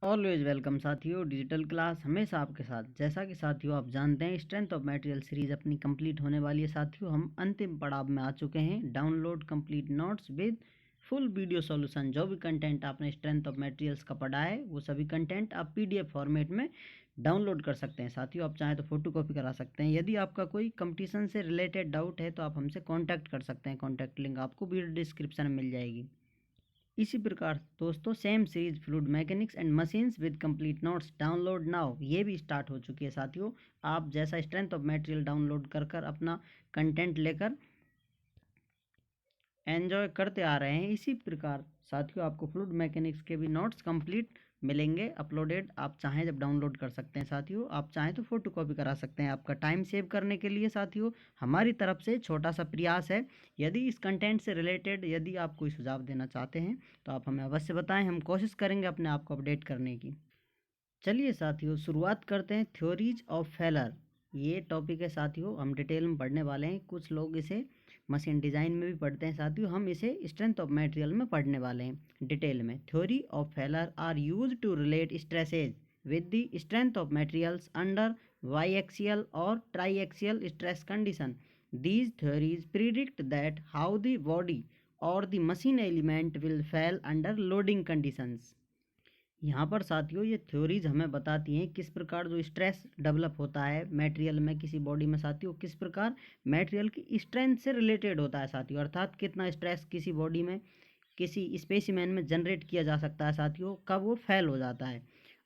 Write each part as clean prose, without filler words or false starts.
Always welcome साथियों, digital class हमेशा आपके साथ। जैसा कि साथियों आप जानते हैं, स्ट्रेंथ ऑफ मटेरियल सीरीज अपनी कंप्लीट होने वाली है। साथियों हम अंतिम पड़ाव में आ चुके हैं। Download complete notes with full video solution. जो भी कंटेंट आपने स्ट्रेंथ ऑफ मटेरियल्स का पढ़ा है वो सभी कंटेंट आप पीडीएफ फॉर्मेट में डाउनलोड कर सकते हैं। साथियों आप चाहें तो फोटो कॉपी करा सकते हैं। यदि आपका कोई कंपटीशन से रिलेटेड डाउट है तो आप हमसे कॉन्टैक्ट कर सकते हैं। कॉन्टैक्ट लिंक आपको वीडियो डिस्क्रिप्शन में मिल जाएगी। इसी प्रकार दोस्तों same series fluid mechanics and machines with complete notes download now ये भी स्टार्ट हो चुकी है। साथियों आप जैसा स्ट्रेंथ ऑफ मटेरियल डाउनलोड कर अपना कंटेंट लेकर एंजॉय करते आ रहे हैं, इसी प्रकार साथियों आपको फ्लूइड मैकेनिक्स के भी नोट्स कंप्लीट मिलेंगे अपलोडेड। आप चाहें जब डाउनलोड कर सकते हैं। साथियों आप चाहें तो फोटो कॉपी करा सकते हैं। आपका टाइम सेव करने के लिए साथियों हमारी तरफ से छोटा सा प्रयास है। यदि इस कंटेंट से रिलेटेड यदि आप कोई सुझाव देना चाहते हैं तो आप हमें अवश्य बताएं। हम कोशिश करेंगे अपने आप को अपडेट करने की। चलिए साथियों शुरुआत करते हैं थ्योरीज ऑफ फेलर। ये टॉपिक है साथियों, हम डिटेल में पढ़ने वाले हैं। कुछ लोग इसे मशीन डिज़ाइन में भी पढ़ते हैं। साथियों हम इसे स्ट्रेंथ ऑफ मटेरियल में पढ़ने वाले हैं डिटेल में। Theory of failure are used to relate stresses with the strength of materials under biaxial or triaxial stress condition. These theories predict that how the body or the machine element will fail under loading conditions. यहाँ पर साथियों ये theories हमें बताती हैं किस प्रकार जो स्ट्रेस डेवलप होता है मटेरियल में किसी बॉडी में। साथियों किस प्रकार मटेरियल की स्ट्रेंथ से रिलेटेड होता है साथियों, अर्थात कितना स्ट्रेस किसी बॉडी में किसी स्पेसिमेन में जनरेट किया जा सकता है साथियों, कब वो फेल हो जाता है।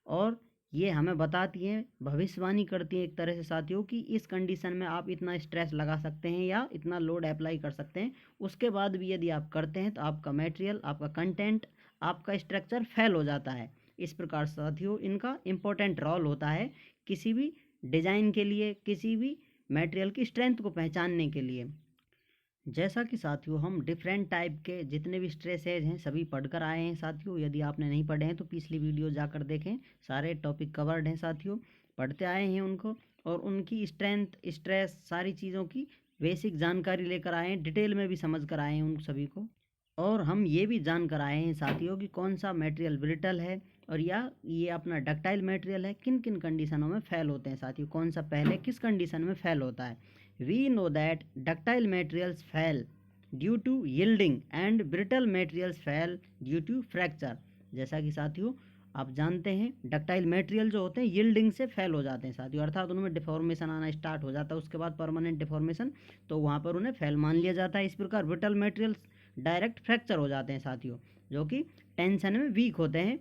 और ये हमें बताती है, भविष्यवाणी करती है एक तरह से साथियों कि इस कंडीशन में आप इतना स्ट्रेस लगा सकते हैं या इतना लोड अप्लाई कर सकते हैं। उसके बाद भी यदि आप करते हैं तो आपका मटेरियल, आपका कंटेंट, आपका स्ट्रक्चर फेल हो जाता है। इस प्रकार साथियों इनका इम्पोर्टेंट रोल होता है किसी भी डिज़ाइन के लिए, किसी भी मटेरियल की स्ट्रेंथ को पहचानने के लिए। जैसा कि साथियों हम डिफरेंट टाइप के जितने भी स्ट्रेसेज हैं सभी पढ़कर आए हैं साथियों। यदि आपने नहीं पढ़े हैं तो पिछली वीडियो जाकर देखें, सारे टॉपिक कवर्ड हैं साथियों, पढ़ते आए हैं उनको। और उनकी स्ट्रेंथ, स्ट्रेस, सारी चीज़ों की बेसिक जानकारी लेकर आए हैं, डिटेल में भी समझ कर आए हैं उन सभी को। और हम ये भी जान कर आए हैं साथियों कि कौन सा मटेरियल ब्रिटल है और या ये अपना डक्टाइल मटेरियल है, किन किन कंडीशनों में फेल होते हैं साथियों, कौन सा पहले किस कंडीशन में फेल होता है। We know that ductile materials fail due to yielding and brittle materials fail due to fracture. जैसा कि साथियों आप जानते हैं डक्टाइल मटेरियल जो होते हैं यील्डिंग से फेल हो जाते हैं साथियों, अर्थात उनमें डिफॉर्मेशन आना स्टार्ट हो जाता है, उसके बाद परमानेंट डिफॉर्मेशन, तो वहाँ पर उन्हें फेल मान लिया जाता है। इस प्रकार ब्रिटल मटेरियल्स डायरेक्ट फ्रैक्चर हो जाते हैं साथियों, जो कि टेंशन में वीक होते हैं।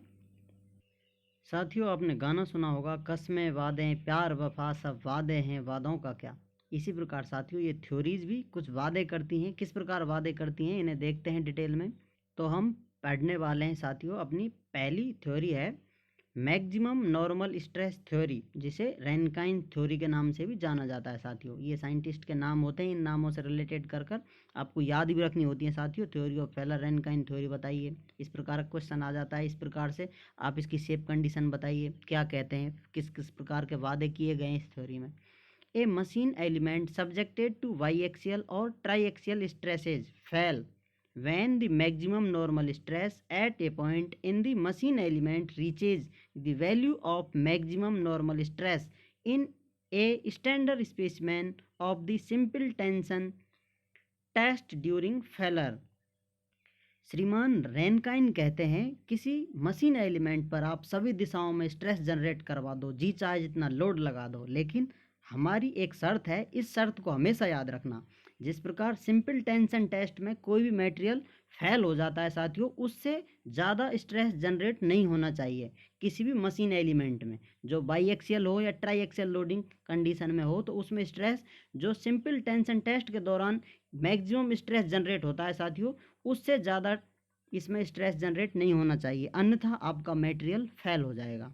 साथियों आपने गाना सुना होगा, कसमें वादे प्यार वफा सब वादे हैं, वादों का क्या। इसी प्रकार साथियों ये थ्योरीज भी कुछ वादे करती हैं। किस प्रकार वादे करती हैं इन्हें देखते हैं डिटेल में। तो हम पढ़ने वाले हैं साथियों, अपनी पहली थ्योरी है मैक्सिमम नॉर्मल स्ट्रेस थ्योरी, जिसे रैनकाइन थ्योरी के नाम से भी जाना जाता है साथियों। ये साइंटिस्ट के नाम होते हैं, इन नामों से रिलेटेड कर कर आपको याद भी रखनी होती है साथियों। थ्योरी ऑफ फेलर, रैनकाइन थ्योरी बताइए, इस प्रकार का क्वेश्चन आ जाता है। इस प्रकार से आप इसकी शेप कंडीशन बताइए, क्या कहते हैं, किस किस प्रकार के वादे किए गए हैं इस थ्योरी में। A machine element subjected to biaxial or triaxial stresses fail when the maximum normal stress at a point in the machine element reaches the value of maximum normal stress in a standard specimen of the simple tension test during failure। श्रीमान रैनकाइन कहते हैं किसी machine element पर आप सभी दिशाओं में stress generate करवा दो, जी चाहे जितना लोड लगा दो, लेकिन हमारी एक शर्त है, इस शर्त को हमेशा याद रखना। जिस प्रकार सिंपल टेंशन टेस्ट में कोई भी मटेरियल फेल हो जाता है साथियों, उससे ज़्यादा स्ट्रेस जनरेट नहीं होना चाहिए किसी भी मशीन एलिमेंट में, जो बाईएक्सियल हो या ट्राईएक्सियल लोडिंग कंडीशन में हो। तो उसमें स्ट्रेस जो सिंपल टेंशन टेस्ट के दौरान मैक्सिमम स्ट्रेस जनरेट होता है साथियों, उससे ज़्यादा इसमें स्ट्रेस जनरेट नहीं होना चाहिए, अन्यथा आपका मटेरियल फेल हो जाएगा।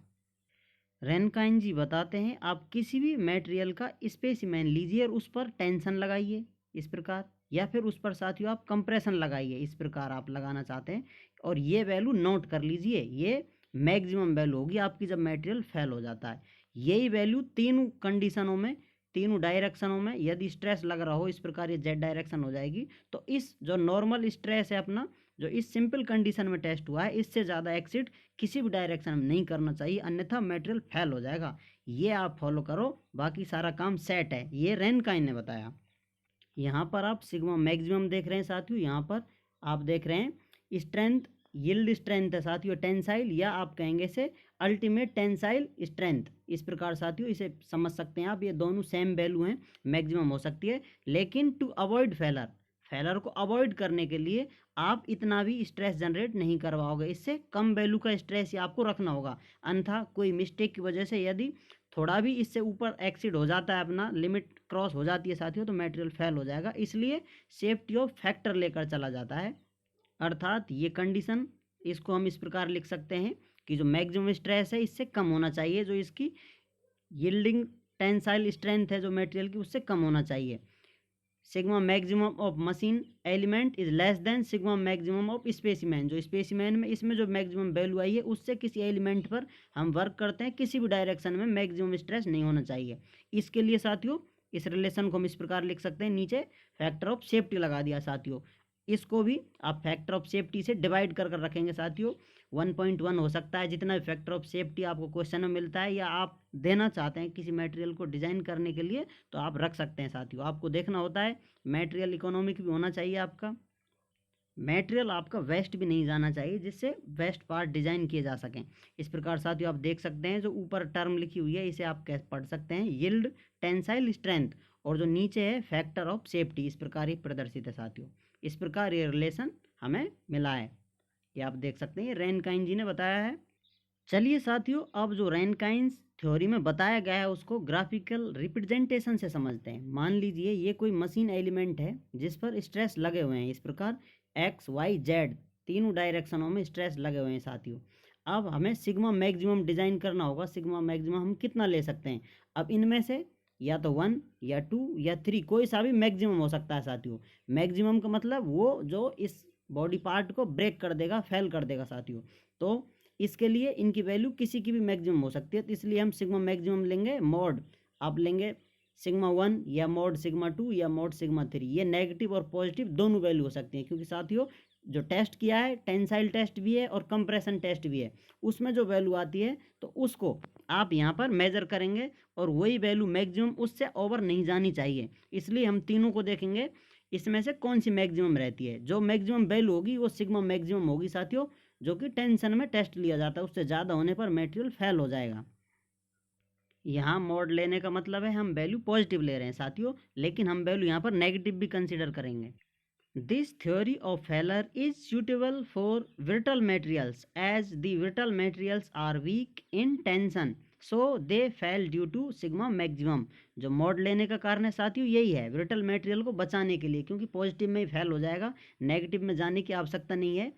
रैनकाइन जी बताते हैं आप किसी भी मटेरियल का स्पेसिमेन लीजिए और उस पर टेंशन लगाइए इस प्रकार, या फिर उस पर साथियों आप कंप्रेशन लगाइए, इस प्रकार आप लगाना चाहते हैं। और ये वैल्यू नोट कर लीजिए, ये मैक्सिमम वैल्यू होगी आपकी जब मटेरियल फेल हो जाता है। यही वैल्यू तीनों कंडीशनों में, तीनों डायरेक्शनों में यदि स्ट्रेस लग रहा हो, इस प्रकार ये जेड डायरेक्शन हो जाएगी। तो इस जो नॉर्मल स्ट्रेस है अपना, जो इस सिंपल कंडीशन में टेस्ट हुआ है, इससे ज़्यादा एक्सीड किसी भी डायरेक्शन में नहीं करना चाहिए, अन्यथा मटेरियल फेल हो जाएगा। ये आप फॉलो करो, बाकी सारा काम सेट है। ये रेनकाइन ने बताया। यहाँ पर आप सिग्मा मैक्सिमम देख रहे हैं साथियों, यहाँ पर आप देख रहे हैं स्ट्रेंथ, यील्ड स्ट्रेंथ है साथियों, टेंसाइल, या आप कहेंगे इसे अल्टीमेट टेंसाइल स्ट्रेंथ। इस प्रकार साथियों इसे समझ सकते हैं आप, ये दोनों सेम वैल्यू हैं, मैक्सिमम हो सकती है। लेकिन टू अवॉइड फेलर, फेलर को अवॉइड करने के लिए आप इतना भी स्ट्रेस जनरेट नहीं करवाओगे, इससे कम वैल्यू का स्ट्रेस ही आपको रखना होगा। अन्यथा कोई मिस्टेक की वजह से यदि थोड़ा भी इससे ऊपर एक्सीड हो जाता है, अपना लिमिट क्रॉस हो जाती है साथियों, तो मटेरियल फेल हो जाएगा। इसलिए सेफ्टी ऑफ फैक्टर लेकर चला जाता है। अर्थात ये कंडीशन, इसको हम इस प्रकार लिख सकते हैं कि जो मैक्सिमम स्ट्रेस है इससे कम होना चाहिए, जो इसकी यील्डिंग टेंसाइल स्ट्रेंथ है जो मटेरियल की, उससे कम होना चाहिए। Sigma maximum of machine element is less than sigma maximum of specimen. जो स्पेसिमेन में इसमें जो मैक्सिमम वैल्यू आई है उससे किसी एलिमेंट पर हम वर्क करते हैं, किसी भी डायरेक्शन में मैक्सिमम स्ट्रेस नहीं होना चाहिए। इसके लिए साथियों इस रिलेशन को हम इस प्रकार लिख सकते हैं, नीचे फैक्टर ऑफ सेफ्टी लगा दिया साथियों। इसको भी आप फैक्टर ऑफ सेफ्टी से डिवाइड कर रखेंगे साथियों। 1.1 हो सकता है, जितना भी फैक्टर ऑफ सेफ्टी आपको क्वेश्चन में मिलता है या आप देना चाहते हैं किसी मटेरियल को डिज़ाइन करने के लिए, तो आप रख सकते हैं साथियों। आपको देखना होता है मटेरियल इकोनॉमिक भी होना चाहिए आपका, मटेरियल आपका वेस्ट भी नहीं जाना चाहिए, जिससे वेस्ट पार्ट डिजाइन किए जा सकें। इस प्रकार साथियों आप देख सकते हैं, जो ऊपर टर्म लिखी हुई है इसे आप कैसे पढ़ सकते हैं, यील्ड टेंसाइल स्ट्रेंथ, और जो नीचे है फैक्टर ऑफ सेफ्टी, इस प्रकार ही प्रदर्शित है साथियों। इस प्रकार ये रिलेशन हमें मिला है, ये आप देख सकते हैं, रेनकाइन जी ने बताया है। चलिए साथियों, अब जो रेनकाइंस थ्योरी में बताया गया है उसको ग्राफिकल रिप्रेजेंटेशन से समझते हैं। मान लीजिए ये कोई मशीन एलिमेंट है जिस पर स्ट्रेस लगे हुए हैं, इस प्रकार एक्स वाई जेड तीनों डायरेक्शनों में स्ट्रेस लगे हुए हैं साथियों। अब हमें सिग्मा मैक्सिमम डिजाइन करना होगा। सिग्मा मैक्सिमम हम कितना ले सकते हैं? अब इनमें से या तो 1 या 2 या 3 कोई सा भी मैक्सिमम हो सकता है साथियों। मैक्सिमम का मतलब वो जो इस बॉडी पार्ट को ब्रेक कर देगा, फेल कर देगा साथियों। तो इसके लिए इनकी वैल्यू किसी की भी मैक्सिमम हो सकती है, तो इसलिए हम सिग्मा मैक्सिमम लेंगे मॉड, आप लेंगे सिग्मा 1 या मॉड सिग्मा 2 या मॉड सिग्मा 3। ये नेगेटिव और पॉजिटिव दोनों वैल्यू हो सकती हैं, क्योंकि साथियों जो टेस्ट किया है टेंसाइल टेस्ट भी है और कंप्रेशन टेस्ट भी है, उसमें जो वैल्यू आती है तो उसको आप यहाँ पर मेजर करेंगे, और वही वैल्यू मैक्सिमम उससे ओवर नहीं जानी चाहिए। इसलिए हम तीनों को देखेंगे, इसमें से कौन सी मैक्सिमम रहती है। जो मैक्सिमम वैल्यू होगी वो सिग्मा मैक्सिमम होगी साथियों, जो कि टेंशन में टेस्ट लिया जाता है, उससे ज़्यादा होने पर मटेरियल फेल हो जाएगा। यहाँ मोड लेने का मतलब है हम वैल्यू पॉजिटिव ले रहे हैं साथियों, लेकिन हम वैल्यू यहाँ पर नेगेटिव भी कंसीडर करेंगे। This theory of failure is suitable for brittle materials as the brittle materials are weak in tension, so they fail due to sigma maximum। जो मोड लेने का कारण है साथियों यही है, ब्रिटल मटेरियल को बचाने के लिए, क्योंकि पॉजिटिव में ही फेल हो जाएगा, नेगेटिव में जाने की आवश्यकता नहीं है,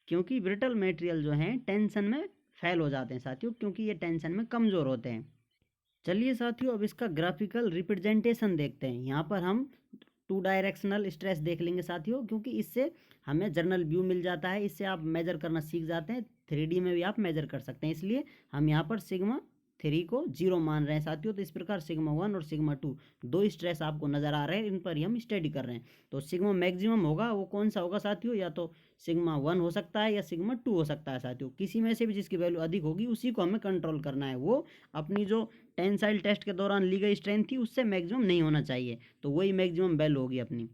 क्योंकि ब्रिटल मटेरियल जो हैं टेंशन में फेल हो जाते हैं साथियों, क्योंकि ये टेंशन में कमज़ोर होते हैं। चलिए साथियों, अब इसका ग्राफिकल रिप्रेजेंटेशन देखते हैं। यहाँ पर हम 2 डायरेक्शनल स्ट्रेस देख लेंगे साथियों, क्योंकि इससे हमें जर्नल व्यू मिल जाता है, इससे आप मेजर करना सीख जाते हैं, 3D में भी आप मेजर कर सकते हैं। इसलिए हम यहाँ पर सिग्मा 3 को 0 मान रहे हैं साथियों। तो इस प्रकार सिग्मा 1 और सिग्मा 2 दो स्ट्रेस आपको नज़र आ रहे हैं, इन पर ही हम स्टडी कर रहे हैं। तो सिग्मा मैक्सिमम होगा वो कौन सा होगा साथियों? या तो सिग्मा 1 हो सकता है या सिग्मा 2 हो सकता है साथियों, किसी में से भी जिसकी वैल्यू अधिक होगी उसी को हमें कंट्रोल करना है। वो अपनी जो टेंसाइल टेस्ट के दौरान ली गई स्ट्रेंथ थी उससे मैक्सिमम नहीं होना चाहिए, तो वही मैक्सिमम वैल्यू होगी अपनी।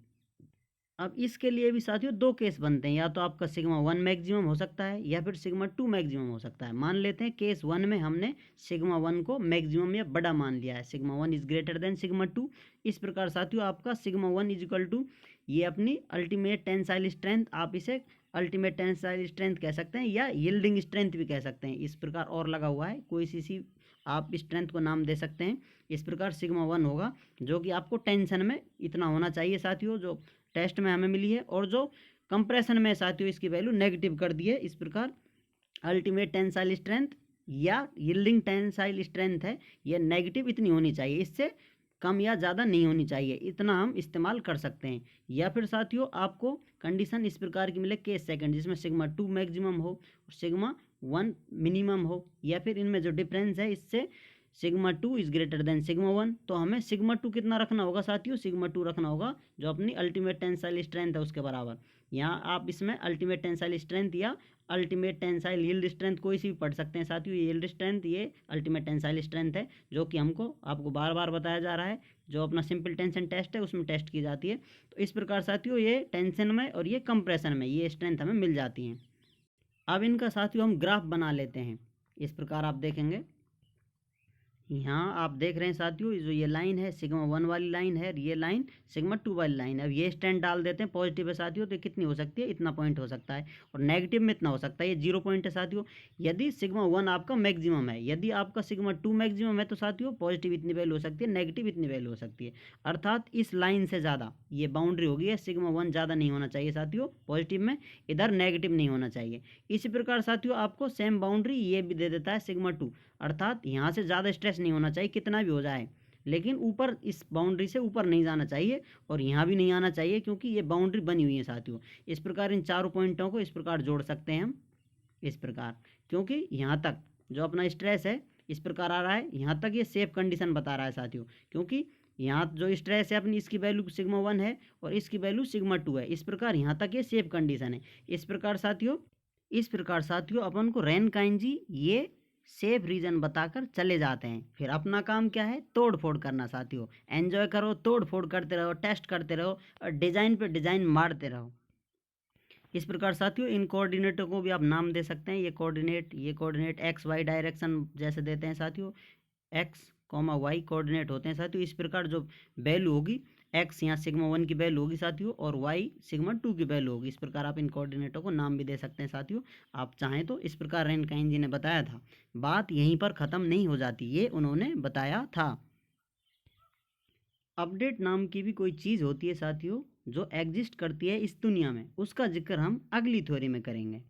अब इसके लिए भी साथियों 2 केस बनते हैं, या तो आपका सिग्मा 1 मैक्सिमम हो सकता है या फिर सिग्मा 2 मैक्सिमम हो सकता है। मान लेते हैं केस 1 में हमने सिग्मा 1 को मैक्सिमम या बड़ा मान लिया है, sigma 1 is greater than sigma 2। इस प्रकार साथियों आपका सिग्मा 1 इज इक्वल टू ये अपनी अल्टीमेट टेंसाइल स्ट्रेंथ, आप इसे अल्टीमेट टेंसाइल स्ट्रेंथ कह सकते हैं या यील्डिंग स्ट्रेंथ भी कह सकते हैं। इस प्रकार और लगा हुआ है, कोई सी आप स्ट्रेंथ को नाम दे सकते हैं। इस प्रकार सिग्मा 1 होगा, जो कि आपको टेंशन में इतना होना चाहिए साथियों, जो टेस्ट में हमें मिली है, और जो कंप्रेशन में साथियों इसकी वैल्यू नेगेटिव कर दी है। इस प्रकार अल्टीमेट टेंसाइल स्ट्रेंथ या यील्डिंग टेंसाइल स्ट्रेंथ है, ये नेगेटिव इतनी होनी चाहिए, इससे कम या ज़्यादा नहीं होनी चाहिए, इतना हम इस्तेमाल कर सकते हैं। या फिर साथियों आपको कंडीशन इस प्रकार की मिले, केस सेकंड, जिसमें सिग्मा 2 मैक्सिमम हो और सिग्मा 1 मिनिमम हो, या फिर इनमें जो डिफरेंस है इससे sigma 2 is greater than sigma 1। तो हमें सिग्मा 2 कितना रखना होगा साथियों? सिग्मा 2 रखना होगा जो अपनी अल्टीमेट टेंसाइल स्ट्रेंथ है उसके बराबर। यहाँ आप इसमें अल्टीमेट टेंसाइल स्ट्रेंथ या अल्टीमेट टेंसाइल यील्ड स्ट्रेंथ कोई सी भी पढ़ सकते हैं साथियों। ये यील्ड स्ट्रेंथ, ये अल्टीमेट टेंसाइल स्ट्रेंथ है, जो कि आपको बार बार बताया जा रहा है, जो अपना सिंपल टेंशन टेस्ट है उसमें टेस्ट की जाती है। तो इस प्रकार साथियों ये टेंशन में और ये कंप्रेशन में ये स्ट्रेंथ हमें मिल जाती हैं। अब इनका साथियों हम ग्राफ बना लेते हैं। इस प्रकार आप देखेंगे, यहाँ आप देख रहे हैं साथियों, जो ये लाइन है सिग्मा 1 वाली लाइन है, ये लाइन सिग्मा 2 वाली लाइन है। अब ये स्ट्रेंथ डाल देते हैं, पॉजिटिव है साथियों तो कितनी हो सकती है, इतना पॉइंट हो सकता है, और नेगेटिव में इतना हो सकता है, ये 0 पॉइंट है साथियों। यदि सिग्मा 1 आपका मैक्सिमम है, यदि आपका सिग्मा 2 मैक्सिमम है तो साथियों पॉजिटिव इतनी वैल्यू हो सकती है, नेगेटिव इतनी वैल्यू हो सकती है। अर्थात इस लाइन से ज़्यादा ये बाउंड्री होगी है, सिग्मा 1 ज़्यादा नहीं होना चाहिए साथियों पॉजिटिव में, इधर नेगेटिव नहीं होना चाहिए। इसी प्रकार साथियों आपको सेम बाउंड्री ये भी दे देता है सिग्मा 2, अर्थात यहाँ से ज़्यादा स्ट्रेस नहीं होना चाहिए कितना भी हो जाए, लेकिन ऊपर इस बाउंड्री से ऊपर नहीं जाना चाहिए और यहाँ भी नहीं आना चाहिए, क्योंकि ये बाउंड्री बनी हुई है साथियों। इस प्रकार इन चारों पॉइंटों को इस प्रकार जोड़ सकते हैं हम इस प्रकार, क्योंकि यहाँ तक जो अपना स्ट्रेस है इस प्रकार आ रहा है, यहाँ तक ये सेफ कंडीशन बता रहा है साथियों, क्योंकि यहाँ जो स्ट्रेस है अपनी इसकी वैल्यू सिग्मा 1 है और इसकी वैल्यू सिग्मा 2 है। इस प्रकार यहाँ तक ये सेफ कंडीशन है। इस प्रकार साथियों अपन को रैनकाइन जी ये सेफ रीजन बताकर चले जाते हैं। फिर अपना काम क्या है, तोड़ फोड़ करना साथियों। एंजॉय करो, तोड़ फोड़ करते रहो, टेस्ट करते रहो और डिज़ाइन पे डिज़ाइन मारते रहो। इस प्रकार साथियों इन कोऑर्डिनेटों को भी आप नाम दे सकते हैं। ये कोऑर्डिनेट एक्स वाई डायरेक्शन जैसे देते हैं साथियों, एक्स कॉमा वाई कोऑर्डिनेट होते हैं साथियों। इस प्रकार जो वैल्यू होगी, एक्स यहाँ सिग्मा 1 की वैल्यू होगी साथियों और वाई सिग्मा 2 की वैल्यू होगी। इस प्रकार आप इन कोऑर्डिनेटों को नाम भी दे सकते हैं साथियों, आप चाहें तो। इस प्रकार रैनकाइन जी ने बताया था, बात यहीं पर ख़त्म नहीं हो जाती, ये उन्होंने बताया था। अपडेट नाम की भी कोई चीज़ होती है साथियों जो एग्जिस्ट करती है इस दुनिया में, उसका जिक्र हम अगली थ्योरी में करेंगे।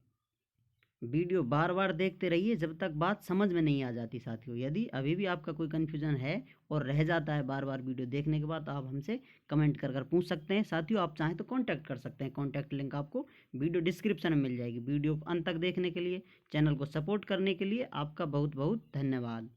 वीडियो बार बार देखते रहिए जब तक बात समझ में नहीं आ जाती साथियों। यदि अभी भी आपका कोई कन्फ्यूजन है और रह जाता है बार बार वीडियो देखने के बाद, तो आप हमसे कमेंट कर पूछ सकते हैं साथियों। आप चाहें तो कांटेक्ट कर सकते हैं, कांटेक्ट लिंक आपको वीडियो डिस्क्रिप्शन में मिल जाएगी। वीडियो को अंत तक देखने के लिए, चैनल को सपोर्ट करने के लिए आपका बहुत बहुत धन्यवाद।